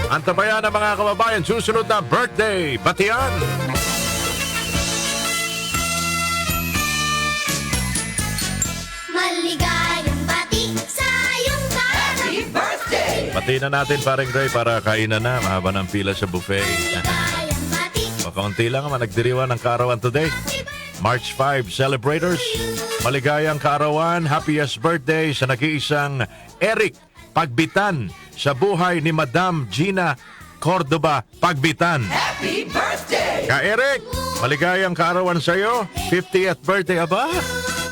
Antabayan ng mga kababayan, susunod na birthday, batian. Maligayang bati sa iyong Happy birthday! Bati na natin paring Ray para kainan na. Mahaba ng pila sa buffet. Maligayang bati. Makaunti lang naman nagdiriwan ng kaarawan today. March 5 celebrators. Maligayang kaarawan, happiest birthday sa nag-iisang Eric Pagbitan sa buhay ni Madam Gina Cordoba Pagbitan. Happy birthday! Ka Eric, maligayang kaarawan sa iyo. 50th birthday aba.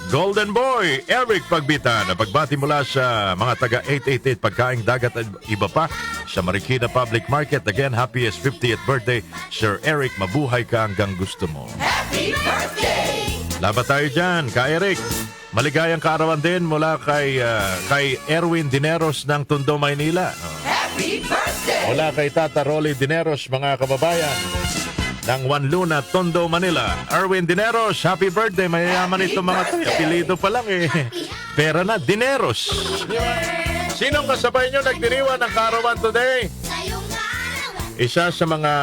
Golden Boy, Eric Pagbitan. Pagbati mula sa mga taga 888 Pagkaing Dagat at iba pa sa Marikina Public Market. Again, happiest 50th birthday, Sir Eric. Mabuhay ka hanggang gusto mo. Happy birthday! Laban tayo dyan, ka Eric. Maligayang kaarawan din mula kay Erwin Dineros ng Tondo, Maynila. Happy birthday! Mula kay Tata Rolly Dineros, mga kababayan ng Juan Luna, Tondo, Manila. Erwin Dineros, happy birthday. Mayayaman ito mga to. Apelido pa lang eh. Pera na, Dineros. Sinong kasabay nyo nagdiriwan ng kaarawan today? Sa iyong kaarawan. Isa sa mga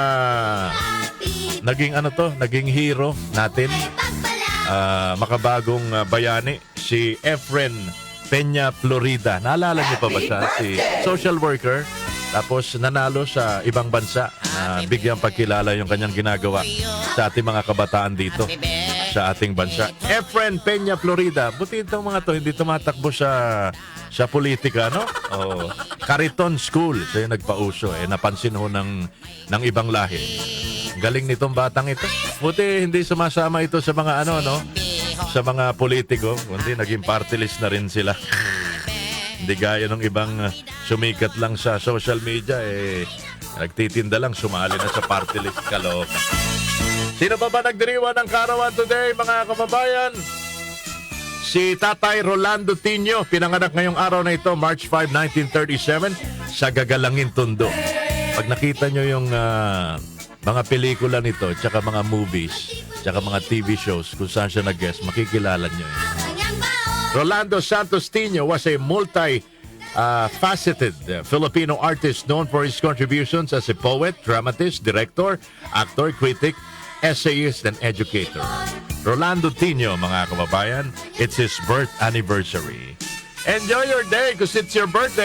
Happy naging hero natin. pagpala. Makabagong bayani, si Efren Peña Florida. Naalala niyo pa ba siya? Si social worker. Tapos nanalo sa ibang bansa na bigyang pagkilala yung kanyang ginagawa sa ating mga kabataan dito sa ating bansa. Efren Peña Florida. Buti itong mga to, hindi tumatakbo sa politika, no? Oh, Cariton School. Siya yung nagpauso. Napansin ho ng ibang lahi. Galing nitong batang ito. Buti hindi sumasama ito sa mga sa mga politiko. Kundi naging party list na rin sila. Hindi gaya ng ibang sumikat lang sa social media, nagtitinda lang, sumali na sa party list. Kaloka. Sino pa ba nagdiriwan ng kaarawan today, mga kababayan? Si Tatay Rolando Tino, pinanganak ngayong araw na ito, March 5, 1937, sa Gagalangin, Tondo. Pag nakita nyo yung mga pelikula nito, tsaka mga movies, tsaka mga TV shows, kung saan siya nag-guest, makikilala nyo yun. Kanyang baon. Rolando Santos Tino was a multi-faceted Filipino artist known for his contributions as a poet, dramatist, director, actor, critic, essayist, and educator. Rolando Tino, mga kababayan, it's his birth anniversary. Enjoy your day because it's your birthday.